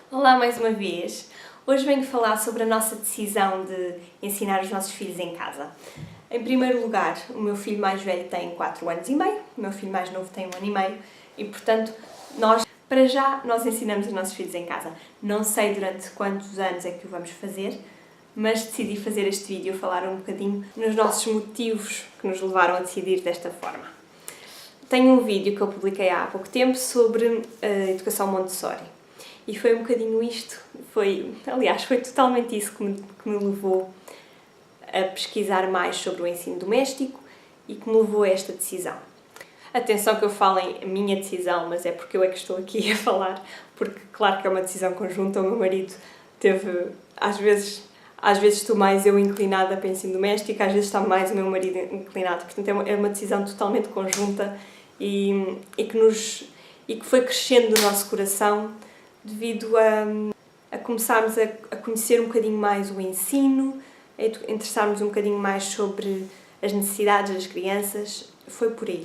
Olá mais uma vez! Hoje venho falar sobre a nossa decisão de ensinar os nossos filhos em casa. Em primeiro lugar, o meu filho mais velho tem 4 anos e meio, o meu filho mais novo tem 1 ano e meio e, portanto, para já, nós ensinamos os nossos filhos em casa. Não sei durante quantos anos é que o vamos fazer, mas decidi fazer este vídeo, falar um bocadinho nos nossos motivos que nos levaram a decidir desta forma. Tenho um vídeo que eu publiquei há pouco tempo sobre a educação Montessori. E foi um bocadinho isto, foi totalmente isso que me levou a pesquisar mais sobre o ensino doméstico e que me levou a esta decisão. Atenção que eu falo em minha decisão, mas é porque eu é que estou aqui a falar, porque claro que é uma decisão conjunta, o meu marido teve, às vezes estou mais eu inclinada para o ensino doméstico, às vezes está mais o meu marido inclinado, portanto é uma decisão totalmente conjunta e que foi crescendo no nosso coração devido a começarmos a conhecer um bocadinho mais o ensino, a interessarmos um bocadinho mais sobre as necessidades das crianças, foi por aí.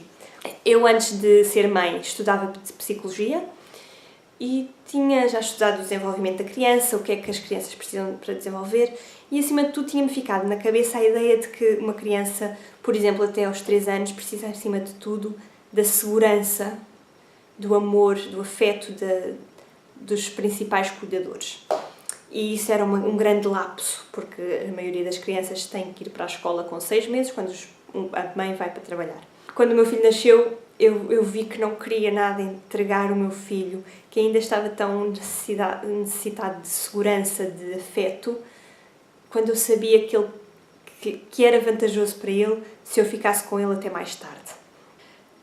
Eu, antes de ser mãe, estudava Psicologia e tinha já estudado o desenvolvimento da criança, o que é que as crianças precisam para desenvolver e, acima de tudo, tinha-me ficado na cabeça a ideia de que uma criança, por exemplo, até aos 3 anos, precisa, acima de tudo, da segurança, do amor, do afeto dos principais cuidadores. E isso era um grande lapso, porque a maioria das crianças tem que ir para a escola com 6 meses, quando a mãe vai para trabalhar. Quando o meu filho nasceu, eu vi que não queria nada entregar o meu filho, que ainda estava tão necessitado de segurança, de afeto, quando eu sabia que era vantajoso para ele se eu ficasse com ele até mais tarde.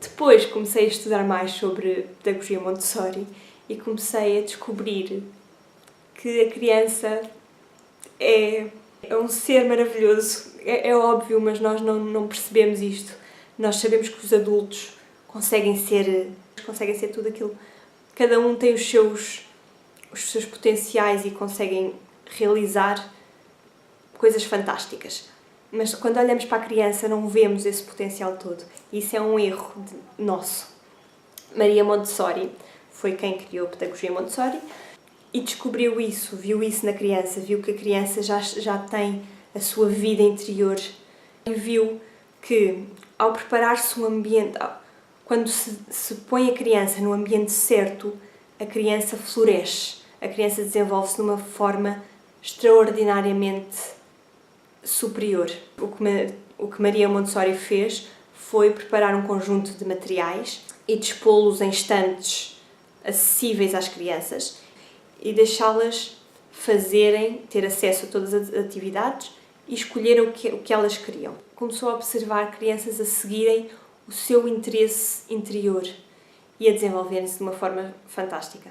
Depois comecei a estudar mais sobre pedagogia Montessori e comecei a descobrir que a criança é um ser maravilhoso. É óbvio, mas nós não percebemos isto. Nós sabemos que os adultos conseguem ser tudo aquilo. Cada um tem os seus potenciais e conseguem realizar coisas fantásticas. Mas quando olhamos para a criança não vemos esse potencial todo. E isso é um erro nosso. Maria Montessori foi quem criou a pedagogia Montessori e descobriu isso, viu isso na criança, viu que a criança já tem a sua vida interior e viu que, ao preparar-se um ambiente, quando se põe a criança no ambiente certo, a criança floresce, a criança desenvolve-se de uma forma extraordinariamente superior. O que Maria Montessori fez foi preparar um conjunto de materiais e dispô-los em estantes acessíveis às crianças e deixá-las ter acesso a todas as atividades e escolher o que elas queriam. Começou a observar crianças a seguirem o seu interesse interior e a desenvolverem-se de uma forma fantástica.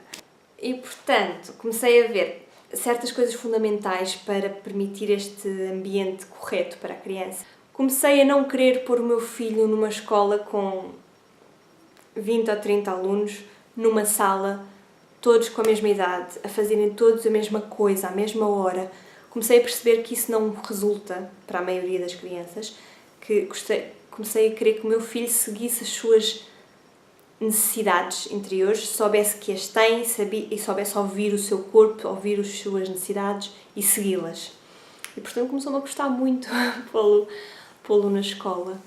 E, portanto, comecei a ver certas coisas fundamentais para permitir este ambiente correto para a criança. Comecei a não querer pôr o meu filho numa escola com 20 ou 30 alunos, numa sala, todos com a mesma idade, a fazerem todos a mesma coisa, à mesma hora. Comecei a perceber que isso não resulta para a maioria das crianças, comecei a querer que o meu filho seguisse as suas necessidades interiores, soubesse que as tem e soubesse ouvir o seu corpo, ouvir as suas necessidades e segui-las. E, portanto, começou-me a gostar muito pô-lo na escola.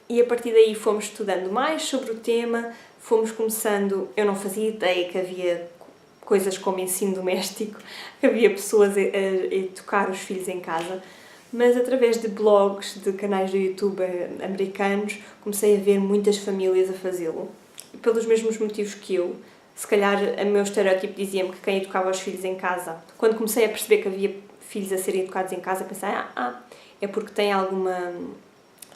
E a partir daí fomos estudando mais sobre o tema, fomos começando. Eu não fazia ideia que havia coisas como ensino doméstico, que havia pessoas a educar os filhos em casa, mas através de blogs, de canais do YouTube americanos, comecei a ver muitas famílias a fazê-lo. Pelos mesmos motivos que eu. Se calhar o meu estereótipo dizia-me que quem educava os filhos em casa, quando comecei a perceber que havia filhos a serem educados em casa, pensei, é porque têm alguma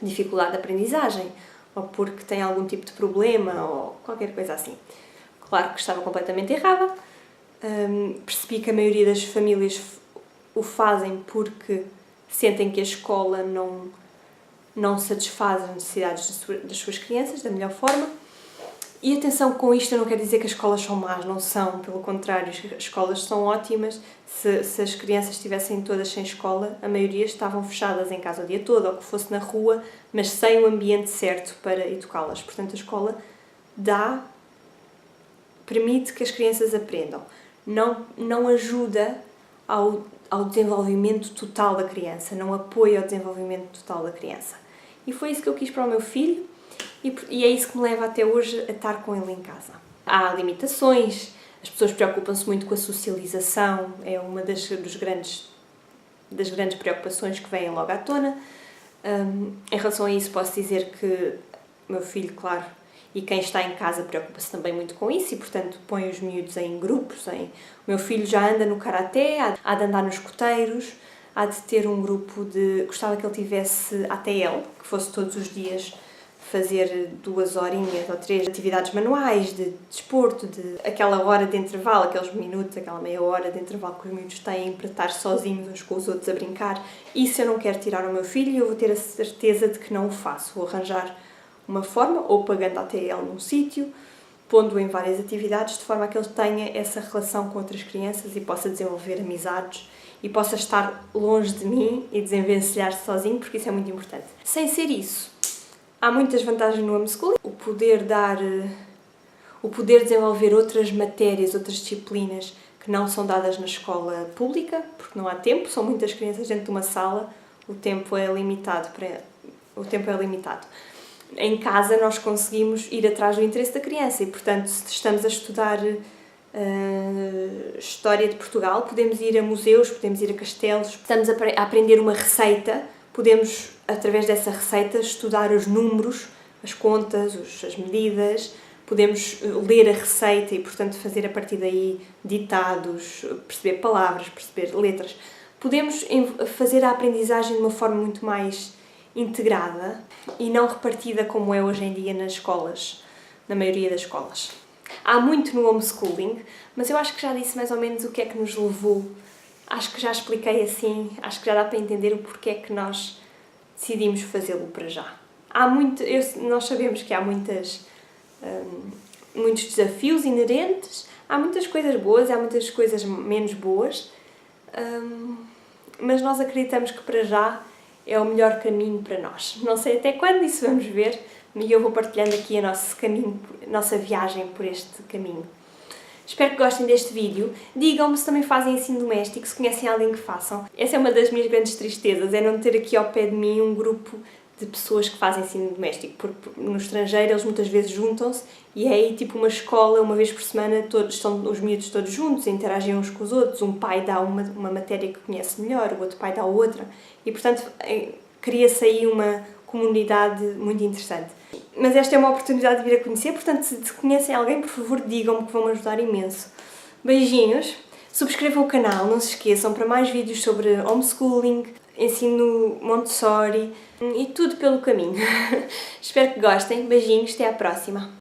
dificuldade de aprendizagem, ou porque têm algum tipo de problema, ou qualquer coisa assim. Claro que estava completamente errada. Percebi que a maioria das famílias o fazem porque sentem que a escola não satisfaz as necessidades das suas crianças da melhor forma. E atenção, com isto eu não quero dizer que as escolas são más, não são, pelo contrário, as escolas são ótimas. Se as crianças estivessem todas sem escola, a maioria estavam fechadas em casa o dia todo, ou que fosse na rua, mas sem o ambiente certo para educá-las. Portanto, a escola dá permite que as crianças aprendam, não ajuda ao desenvolvimento total da criança, não apoia o desenvolvimento total da criança. E foi isso que eu quis para o meu filho e é isso que me leva até hoje a estar com ele em casa. Há limitações, as pessoas preocupam-se muito com a socialização, é uma das grandes preocupações que vêm logo à tona. Em relação a isso posso dizer que o meu filho, claro, e quem está em casa preocupa-se também muito com isso e, portanto, põe os miúdos em grupos. O meu filho já anda no karaté, há de andar nos escoteiros, há de ter um grupo gostava que ele tivesse ATL, que fosse todos os dias fazer 2 horinhas ou 3 atividades manuais, de desporto, aquela hora de intervalo, aqueles minutos, aquela meia hora de intervalo que os miúdos têm para estar sozinhos uns com os outros a brincar. Isso eu não quero tirar ao meu filho e eu vou ter a certeza de que não o faço. Vou arranjar uma forma, ou pagando a ATL num sítio, pondo-o em várias atividades, de forma a que ele tenha essa relação com outras crianças e possa desenvolver amizades e possa estar longe de mim e desenvencilhar-se sozinho, porque isso é muito importante. Sem ser isso, há muitas vantagens no homeschooling. O poder desenvolver outras matérias, outras disciplinas que não são dadas na escola pública, porque não há tempo, são muitas crianças dentro de uma sala, o tempo é limitado. Em casa nós conseguimos ir atrás do interesse da criança e, portanto, se estamos a estudar História de Portugal, podemos ir a museus, podemos ir a castelos, estamos a aprender uma receita, podemos, através dessa receita, estudar os números, as contas, as medidas, podemos ler a receita e, portanto, fazer a partir daí ditados, perceber palavras, perceber letras. Podemos fazer a aprendizagem de uma forma muito mais integrada e não repartida como é hoje em dia nas escolas, na maioria das escolas. Há muito no homeschooling, mas eu acho que já disse mais ou menos o que é que nos levou. Acho que já expliquei assim, acho que já dá para entender o porquê é que nós decidimos fazê-lo para já. Nós sabemos que há muitos desafios inerentes, há muitas coisas boas, há muitas coisas menos boas, mas nós acreditamos que para já é o melhor caminho para nós. Não sei até quando, isso vamos ver, e eu vou partilhando aqui a nossa viagem por este caminho. Espero que gostem deste vídeo. Digam-me se também fazem ensino doméstico, se conhecem alguém que façam. Essa é uma das minhas grandes tristezas, é não ter aqui ao pé de mim um grupo de pessoas que fazem ensino doméstico, porque no estrangeiro eles muitas vezes juntam-se e é aí tipo uma escola, uma vez por semana, estão os miúdos todos juntos, interagem uns com os outros, um pai dá uma matéria que conhece melhor, o outro pai dá outra e, portanto, cria-se aí uma comunidade muito interessante. Mas esta é uma oportunidade de vir a conhecer, portanto, se conhecem alguém, por favor, digam-me que vão me ajudar imenso. Beijinhos, subscrevam o canal, não se esqueçam, para mais vídeos sobre homeschooling, ensino Montessori e tudo pelo caminho. Espero que gostem, beijinhos, até à próxima!